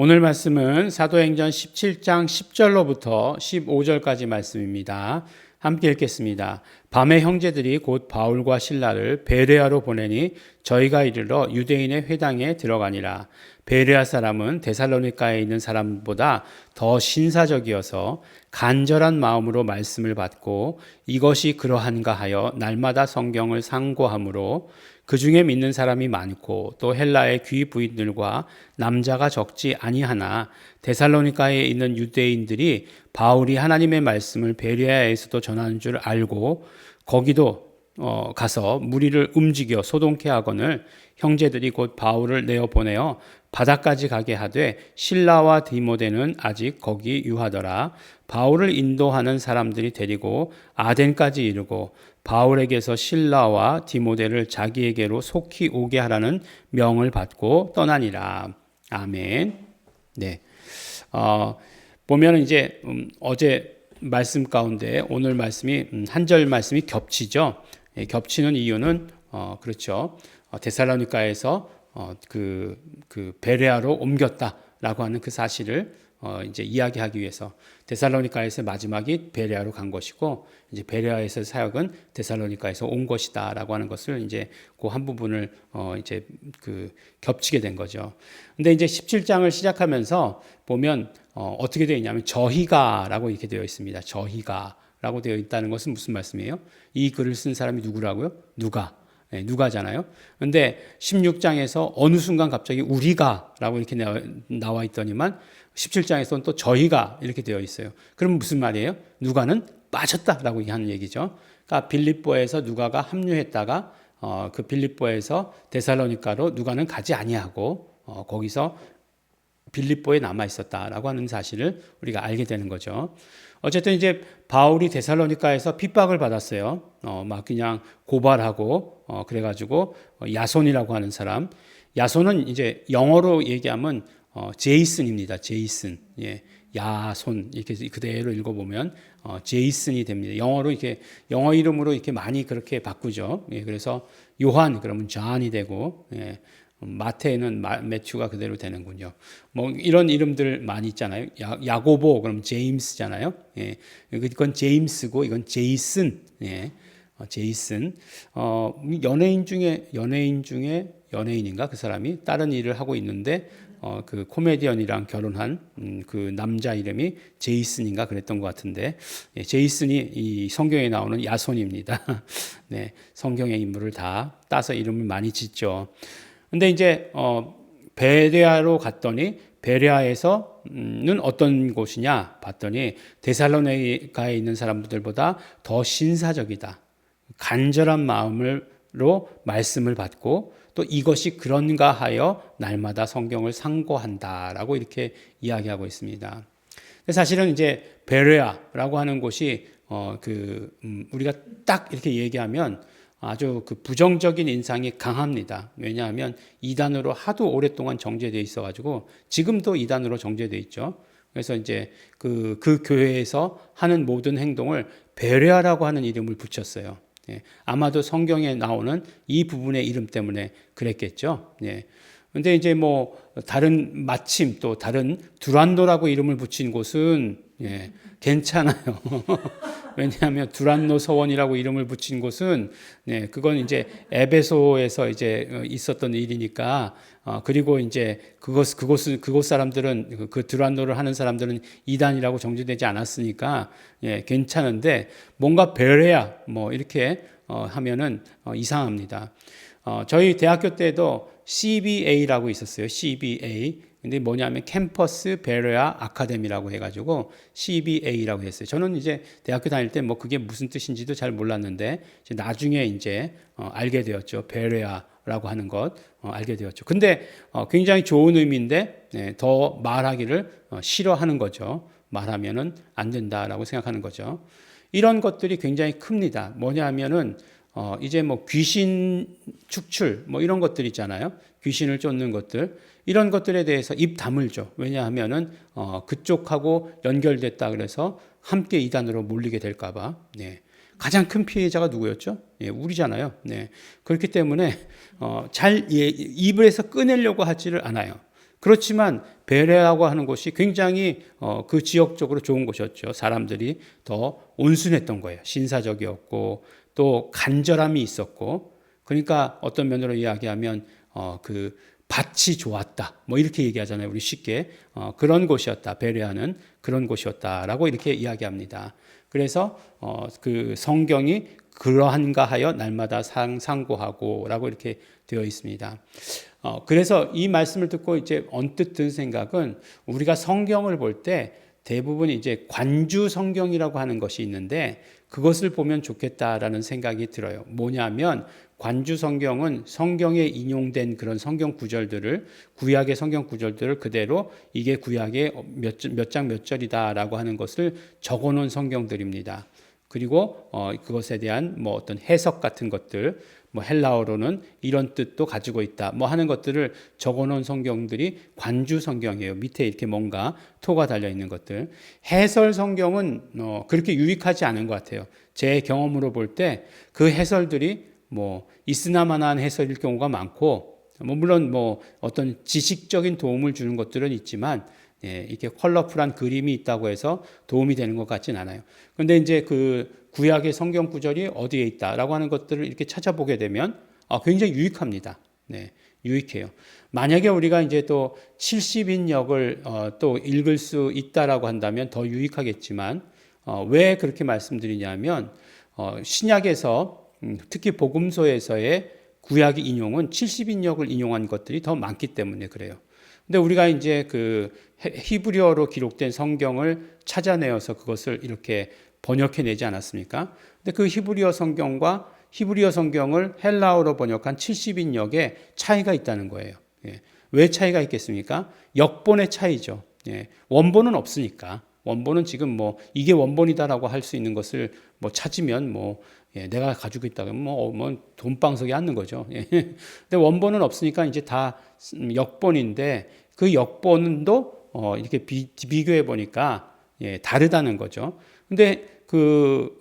오늘 말씀은 사도행전 17장 10절로부터 15절까지 말씀입니다. 함께 읽겠습니다. 밤에 형제들이 곧 바울과 실라를 베레아로 보내니 저희가 이르러 유대인의 회당에 들어가니라. 베레아 사람은 데살로니가에 있는 사람보다 더 신사적이어서 간절한 마음으로 말씀을 받고 이것이 그러한가 하여 날마다 성경을 상고하므로 그 중에 믿는 사람이 많고 또 헬라의 귀 부인들과 남자가 적지 아니하나 데살로니가에 있는 유대인들이 바울이 하나님의 말씀을 베레아에서도 전하는 줄 알고 거기도 가서 무리를 움직여 소동케 하거늘 형제들이 곧 바울을 내어 보내어 바다까지 가게 하되 실라와 디모데는 아직 거기 유하더라. 바울을 인도하는 사람들이 데리고 아덴까지 이르고 바울에게서 실라와 디모데를 자기에게로 속히 오게 하라는 명을 받고 떠나니라. 아멘. 네. 보면 이제 어제 말씀 가운데 오늘 말씀이 한 절 말씀이 겹치죠. 겹치는 이유는 그렇죠. 데살로니가에서 그 베레아로 옮겼다라고 하는 그 사실을 이제 이야기하기 위해서 데살로니가에서 마지막이 베레아로 간 것이고 이제 베레아에서 사역은 데살로니가에서 온 것이다라고 하는 것을 이제 그 한 부분을 이제 그 겹치게 된 거죠. 근데 이제 17장을 시작하면서 보면 어떻게 되어 있냐면 저희가라고 이렇게 되어 있습니다. 저희가라고 되어 있다는 것은 무슨 말씀이에요? 이 글을 쓴 사람이 누구라고요? 누가. 네, 누가잖아요. 근데 16장에서 어느 순간 갑자기 우리가라고 이렇게 나와 있더니만 17장에서는 또 저희가 이렇게 되어 있어요. 그럼 무슨 말이에요? 누가는 빠졌다라고 하는 얘기죠. 그러니까 빌립보에서 누가가 합류했다가 그 빌립보에서 데살로니가로 누가는 가지 아니하고 거기서 빌립보에 남아 있었다라고 하는 사실을 우리가 알게 되는 거죠. 어쨌든 이제 바울이 데살로니가에서 핍박을 받았어요. 막 그냥 고발하고 그래가지고 야손이라고 하는 사람. 야손은 이제 영어로 얘기하면 제이슨입니다. 제이슨. 예. 야손 이렇게 그대로 읽어보면 제이슨이 됩니다. 영어로 이렇게 영어 이름으로 이렇게 많이 그렇게 바꾸죠. 예. 그래서 요한 그러면 존이 되고. 예. 마태는 매튜가 그대로 되는군요. 뭐 이런 이름들 많이 있잖아요. 야고보 그럼 제임스잖아요. 예. 이건 제임스고 이건 제이슨. 예. 제이슨. 연예인 중에 연예인인가 그 사람이 다른 일을 하고 있는데 그 코미디언이랑 결혼한 그 남자 이름이 제이슨인가 그랬던 것 같은데 예, 제이슨이 이 성경에 나오는 야손입니다. 네, 성경의 인물을 다 따서 이름을 많이 짓죠. 근데 이제 베레아로 갔더니 베레아에서는 어떤 곳이냐 봤더니 데살로니가에 있는 사람들보다 더 신사적이다. 간절한 마음으로 말씀을 받고 또 이것이 그런가 하여 날마다 성경을 상고한다라고 이렇게 이야기하고 있습니다. 사실은 이제 베레아라고 하는 곳이 우리가 딱 이렇게 얘기하면 아주 그 부정적인 인상이 강합니다. 왜냐하면 이단으로 하도 오랫동안 정제되어 있어가지고 지금도 이단으로 정제되어 있죠. 그래서 이제 그 교회에서 하는 모든 행동을 베레아라고 하는 이름을 붙였어요. 예, 아마도 성경에 나오는 이 부분의 이름 때문에 그랬겠죠. 예. 근데 이제 뭐 마침 또 다른 두란노라고 이름을 붙인 곳은 예, 괜찮아요. 왜냐하면 두란노 서원이라고 이름을 붙인 곳은 네, 그건 이제 에베소에서 이제 있었던 일이니까 그리고 이제 그곳 사람들은 그 두란노를 하는 사람들은 이단이라고 정죄되지 않았으니까 예, 괜찮은데 뭔가 베레아 뭐 이렇게 하면은 이상합니다. 저희 대학교 때도 CBA라고 있었어요. CBA. 근데 뭐냐면 캠퍼스 베레아 아카데미라고 해가지고 CBA라고 했어요. 저는 이제 대학교 다닐 때 뭐 그게 무슨 뜻인지도 잘 몰랐는데 나중에 이제 알게 되었죠. 베레아라고 하는 것 알게 되었죠. 근데 굉장히 좋은 의미인데 네, 더 말하기를 싫어하는 거죠. 말하면은 안 된다라고 생각하는 거죠. 이런 것들이 굉장히 큽니다. 뭐냐면은 이제 뭐 귀신 축출 뭐 이런 것들 있잖아요. 귀신을 쫓는 것들 이런 것들에 대해서 입 다물죠. 왜냐하면은 그쪽하고 연결됐다 그래서 함께 이단으로 몰리게 될까봐. 네. 가장 큰 피해자가 누구였죠? 예, 우리잖아요. 네. 그렇기 때문에 입에서 꺼내려고 하지를 않아요. 그렇지만 베레아라고 하는 곳이 굉장히 그 지역적으로 좋은 곳이었죠. 사람들이 더 온순했던 거예요. 신사적이었고 또 간절함이 있었고, 그러니까 어떤 면으로 이야기하면 그 밭이 좋았다. 뭐 이렇게 얘기하잖아요. 우리 쉽게 그런 곳이었다. 베레아는 그런 곳이었다라고 이렇게 이야기합니다. 그래서 그 성경이 그러한가 하여 날마다 상고하고라고 이렇게 되어 있습니다. 그래서 이 말씀을 듣고 이제 언뜻 든 생각은, 우리가 성경을 볼 때 대부분 이제 관주 성경이라고 하는 것이 있는데 그것을 보면 좋겠다라는 생각이 들어요. 뭐냐면 관주 성경은 성경에 인용된 그런 성경 구절들을, 구약의 성경 구절들을 그대로 이게 구약의 몇 장 몇 절이다라고 하는 것을 적어 놓은 성경들입니다. 그리고 그것에 대한 뭐 어떤 해석 같은 것들, 뭐 헬라어로는 이런 뜻도 가지고 있다 뭐 하는 것들을 적어 놓은 성경들이 관주 성경이에요. 밑에 이렇게 뭔가 토가 달려 있는 것들. 해설 성경은 그렇게 유익하지 않은 것 같아요. 제 경험으로 볼 때 그 해설들이 뭐 있으나마나한 해설일 경우가 많고, 뭐 물론 뭐 어떤 지식적인 도움을 주는 것들은 있지만, 이렇게 컬러풀한 그림이 있다고 해서 도움이 되는 것 같진 않아요. 그런데 이제 그 구약의 성경 구절이 어디에 있다라고 하는 것들을 이렇게 찾아보게 되면 굉장히 유익합니다. 네, 유익해요. 만약에 우리가 이제 또 70인역을 또 읽을 수 있다라고 한다면 더 유익하겠지만, 왜 그렇게 말씀드리냐면 신약에서 특히 복음서에서의 구약의 인용은 70인역을 인용한 것들이 더 많기 때문에 그래요. 근데 우리가 이제 그 히브리어로 기록된 성경을 찾아내어서 그것을 이렇게 번역해 내지 않았습니까? 근데 그 히브리어 성경과 히브리어 성경을 헬라어로 번역한 70인역에 차이가 있다는 거예요. 왜 차이가 있겠습니까? 역본의 차이죠. 원본은 없으니까. 원본은 지금 뭐 이게 원본이다라고 할 수 있는 것을 뭐 찾으면 뭐 내가 가지고 있다면 뭐 돈방석에 앉는 거죠. 근데 원본은 없으니까 이제 다 역본인데, 그 역본도 이렇게 비교해 보니까 다르다는 거죠. 근데 그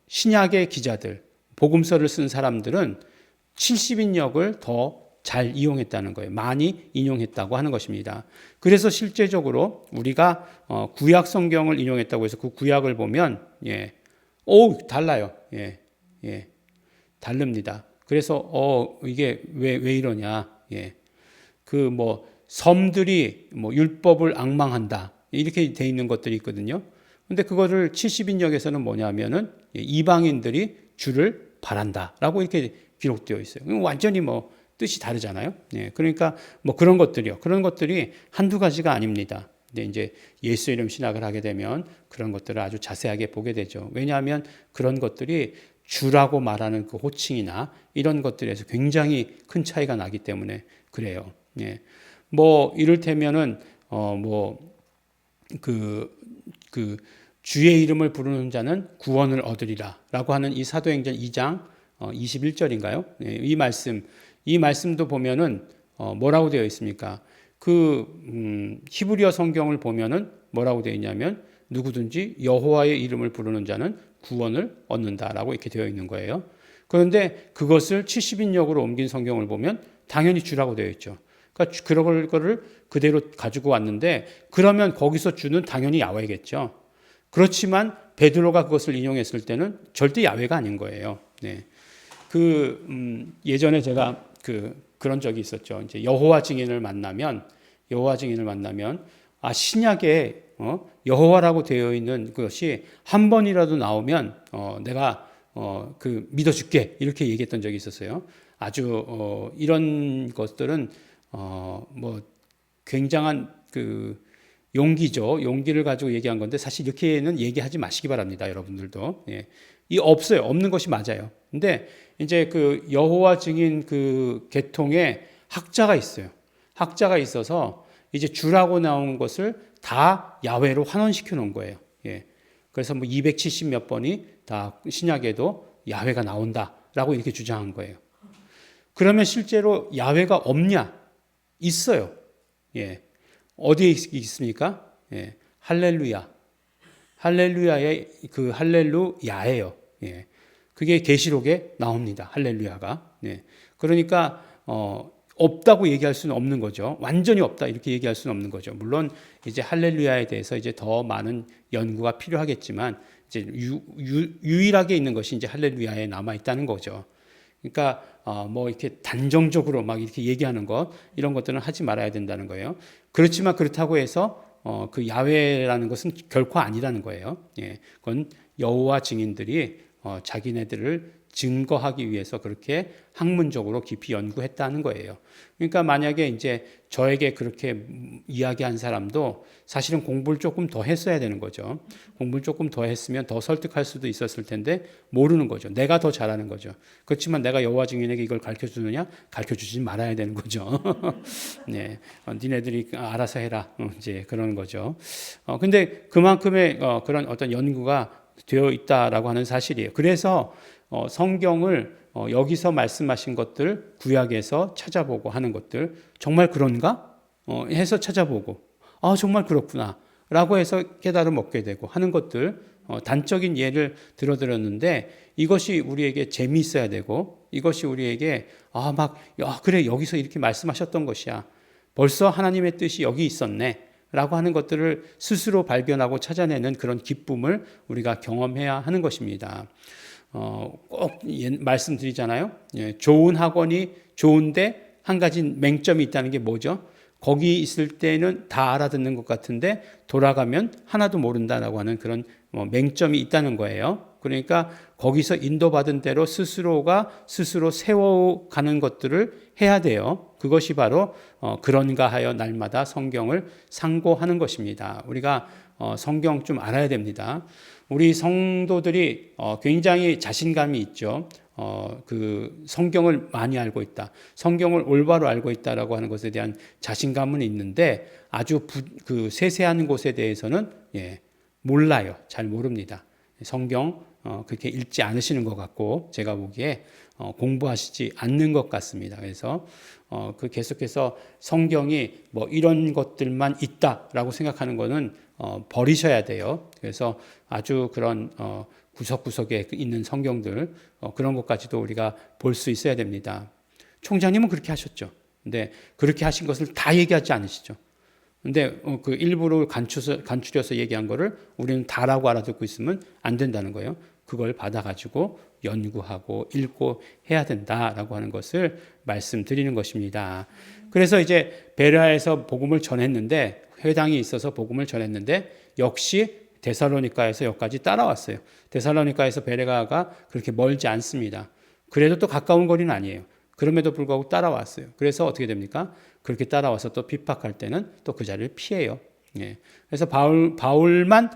신약의 기자들, 복음서를 쓴 사람들은 70인역을 더 잘 이용했다는 거예요. 많이 인용했다고 하는 것입니다. 그래서 실제적으로 우리가 구약 성경을 인용했다고 해서 그 구약을 보면 달라요. 다릅니다. 그래서 이게 왜 이러냐? 그 뭐 섬들이 뭐 율법을 앙망한다 이렇게 돼 있는 것들이 있거든요. 근데 그거를 70인역에서는 뭐냐면은 이방인들이 주를 바란다라고 이렇게 기록되어 있어요. 완전히 뭐 뜻이 다르잖아요. 그러니까 뭐 그런 것들이요. 그런 것들이 한두 가지가 아닙니다. 근데 이제 예수 이름 신학을 하게 되면 그런 것들을 아주 자세하게 보게 되죠. 왜냐하면 그런 것들이 주라고 말하는 그 호칭이나 이런 것들에서 굉장히 큰 차이가 나기 때문에 그래요. 뭐 이를테면은 주의 이름을 부르는 자는 구원을 얻으리라라고 하는 이 사도행전 2장 21절인가요? 이 말씀도 보면은 뭐라고 되어 있습니까? 히브리어 성경을 보면은 뭐라고 되어 있냐면 누구든지 여호와의 이름을 부르는 자는 구원을 얻는다라고 이렇게 되어 있는 거예요. 그런데 그것을 70인역으로 옮긴 성경을 보면 당연히 주라고 되어 있죠. 그러니까 그런 거를 그대로 가지고 왔는데, 그러면 거기서 주는 당연히 야훼겠죠. 그렇지만 베드로가 그것을 인용했을 때는 절대 야훼가 아닌 거예요. 예전에 제가 그런 적이 있었죠. 이제 여호와 증인을 만나면 신약에 여호와라고 되어 있는 것이 한 번이라도 나오면 내가 믿어줄게 이렇게 얘기했던 적이 있었어요. 아주 이런 것들은 뭐 굉장한 용기죠. 용기를 가지고 얘기한 건데 사실 이렇게는 얘기하지 마시기 바랍니다. 여러분들도. 이 없어요. 없는 것이 맞아요. 근데 이제 여호와 증인 계통에 학자가 있어요. 학자가 있어서 이제 주라고 나온 것을 다 야훼로 환원시켜 놓은 거예요. 그래서 뭐 270 몇 번이 다 신약에도 야훼가 나온다라고 이렇게 주장한 거예요. 그러면 실제로 야훼가 없냐? 있어요. 어디에 있습니까? 할렐루야. 할렐루야의 할렐루야예요. 그게 계시록에 나옵니다. 할렐루야가. 그러니까 없다고 얘기할 수는 없는 거죠. 완전히 없다 이렇게 얘기할 수는 없는 거죠. 물론 이제 할렐루야에 대해서 이제 더 많은 연구가 필요하겠지만 이제 유일하게 있는 것이 이제 할렐루야에 남아 있다는 거죠. 그러니까 뭐 이렇게 단정적으로 막 이렇게 얘기하는 것 이런 것들은 하지 말아야 된다는 거예요. 그렇지만 그렇다고 해서 그 야훼라는 것은 결코 아니라는 거예요. 예, 그건 여호와 증인들이 자기네들을 증거하기 위해서 그렇게 학문적으로 깊이 연구했다는 거예요. 그러니까 만약에 이제 저에게 그렇게 이야기한 사람도 사실은 공부를 조금 더 했어야 되는 거죠. 공부를 조금 더 했으면 더 설득할 수도 있었을 텐데 모르는 거죠. 내가 더 잘하는 거죠. 그렇지만 내가 여호와 증인에게 이걸 가르쳐 주느냐? 가르쳐 주지 말아야 되는 거죠. 네, 니네들이 알아서 해라. 이제 그런 거죠. 근데 그만큼의 그런 어떤 연구가 되어 있다라고 하는 사실이에요. 그래서 성경을 여기서 말씀하신 것들 구약에서 찾아보고 하는 것들 정말 그런가? 해서 찾아보고 정말 그렇구나 라고 해서 깨달음 얻게 되고 하는 것들 단적인 예를 들어드렸는데 이것이 우리에게 재미있어야 되고 이것이 우리에게 그래 여기서 이렇게 말씀하셨던 것이야. 벌써 하나님의 뜻이 여기 있었네 라고 하는 것들을 스스로 발견하고 찾아내는 그런 기쁨을 우리가 경험해야 하는 것입니다. 꼭 말씀드리잖아요. 예, 좋은 학원이 좋은데 한 가지 맹점이 있다는 게 뭐죠? 거기 있을 때는 다 알아듣는 것 같은데 돌아가면 하나도 모른다라고 하는 그런 맹점이 있다는 거예요. 그러니까 거기서 인도받은 대로 스스로가 스스로 세워가는 것들을 해야 돼요. 그것이 바로 그런가 하여 날마다 성경을 상고하는 것입니다. 우리가 성경 좀 알아야 됩니다. 우리 성도들이 굉장히 자신감이 있죠. 그 성경을 많이 알고 있다. 성경을 올바로 알고 있다라고 하는 것에 대한 자신감은 있는데 아주 그 세세한 곳에 대해서는 몰라요. 잘 모릅니다. 성경 그렇게 읽지 않으시는 것 같고 제가 보기에 공부하시지 않는 것 같습니다. 그래서 그 계속해서 성경이 뭐 이런 것들만 있다라고 생각하는 거는 버리셔야 돼요. 그래서 아주 그런 구석구석에 있는 성경들 그런 것까지도 우리가 볼 수 있어야 됩니다. 총장님은 그렇게 하셨죠. 근데 그렇게 하신 것을 다 얘기하지 않으시죠. 근데 그 일부를 간추려서 얘기한 거를 우리는 다라고 알아듣고 있으면 안 된다는 거예요. 그걸 받아가지고 연구하고 읽고 해야 된다라고 하는 것을 말씀드리는 것입니다. 그래서 이제 베레아에서 복음을 전했는데 회당이 있어서 복음을 전했는데 역시 데살로니가에서 여기까지 따라왔어요. 데살로니가에서 베레아가 그렇게 멀지 않습니다. 그래도 또 가까운 거리는 아니에요. 그럼에도 불구하고 따라왔어요. 그래서 어떻게 됩니까? 그렇게 따라와서 또 핍박할 때는 또 그 자리를 피해요. 그래서 바울만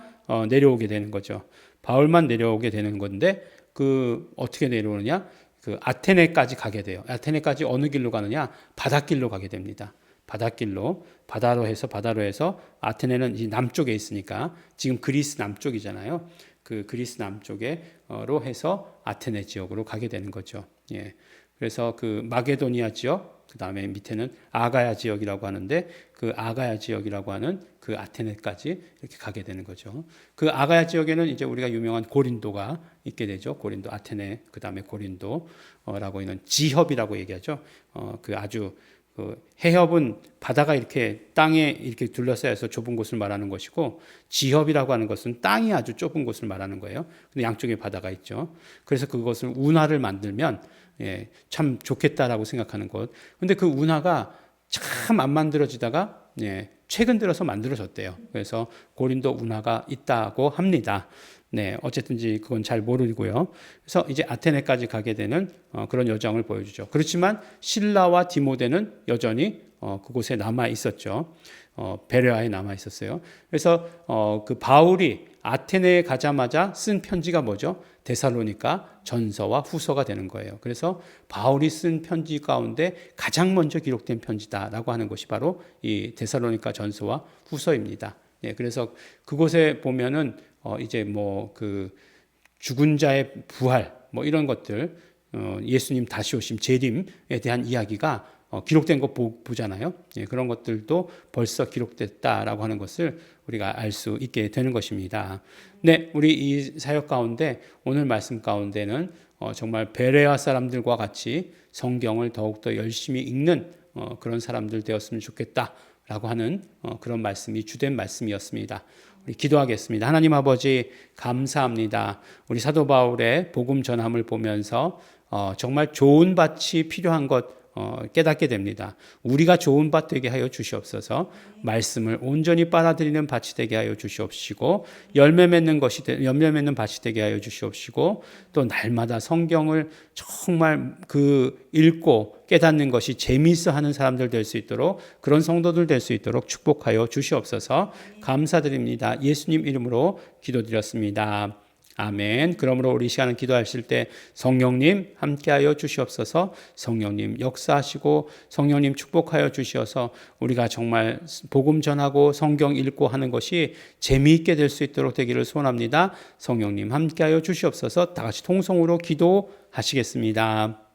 내려오게 되는 거죠. 바울만 내려오게 되는 건데 그 어떻게 내려오느냐? 그 아테네까지 가게 돼요. 아테네까지 어느 길로 가느냐? 바닷길로 가게 됩니다. 바닷길로 바다로 해서 아테네는 이 남쪽에 있으니까 지금 그리스 남쪽이잖아요. 그 그리스 남쪽에로 해서 아테네 지역으로 가게 되는 거죠. 그래서 그 마게도니아 지역, 그 다음에 밑에는 아가야 지역이라고 하는데 그 아가야 지역이라고 하는 그 아테네까지 이렇게 가게 되는 거죠. 그 아가야 지역에는 이제 우리가 유명한 고린도가 있게 되죠. 고린도, 아테네, 그 다음에 고린도라고 있는 지협이라고 얘기하죠. 그 아주 그 해협은 바다가 이렇게 땅에 이렇게 둘러싸여서 좁은 곳을 말하는 것이고 지협이라고 하는 것은 땅이 아주 좁은 곳을 말하는 거예요. 근데 양쪽에 바다가 있죠. 그래서 그것을 운하를 만들면 참 좋겠다라고 생각하는 것. 근데 그 운하가 참 안 만들어지다가 최근 들어서 만들어졌대요. 그래서 고린도 운하가 있다고 합니다. 어쨌든지 그건 잘 모르고요. 그래서 이제 아테네까지 가게 되는 그런 여정을 보여주죠. 그렇지만 실라와 디모데는 여전히 그곳에 남아 있었죠. 베레아에 남아 있었어요. 그래서 그 바울이 아테네에 가자마자 쓴 편지가 뭐죠? 데살로니가 전서와 후서가 되는 거예요. 그래서 바울이 쓴 편지 가운데 가장 먼저 기록된 편지다라고 하는 것이 바로 이 데살로니가 전서와 후서입니다. 그래서 그곳에 보면은 이제 뭐 그 죽은 자의 부활 뭐 이런 것들 예수님 다시 오심 재림에 대한 이야기가 기록된 거 보잖아요. 그런 것들도 벌써 기록됐다라고 하는 것을 우리가 알 수 있게 되는 것입니다. 우리 이 사역 가운데 오늘 말씀 가운데는 정말 베레아 사람들과 같이 성경을 더욱더 열심히 읽는 그런 사람들 되었으면 좋겠다라고 하는 그런 말씀이 주된 말씀이었습니다. 우리 기도하겠습니다. 하나님 아버지 감사합니다. 우리 사도 바울의 복음 전함을 보면서 정말 좋은 밭이 필요한 것 깨닫게 됩니다. 우리가 좋은 밭 되게 하여 주시옵소서. 말씀을 온전히 빨아들이는 밭이 되게 하여 주시옵시고 열매 맺는 밭이 되게 하여 주시옵시고 또 날마다 성경을 정말 읽고 깨닫는 것이 재미있어 하는 사람들 될 수 있도록 그런 성도들 될 수 있도록 축복하여 주시옵소서. 감사드립니다. 예수님 이름으로 기도드렸습니다. 아멘. 그러므로 우리 시간은 기도하실 때 성령님 함께하여 주시옵소서. 성령님 역사하시고 성령님 축복하여 주시어서 우리가 정말 복음 전하고 성경 읽고 하는 것이 재미있게 될 수 있도록 되기를 소원합니다. 성령님 함께하여 주시옵소서. 다 같이 통성으로 기도하시겠습니다.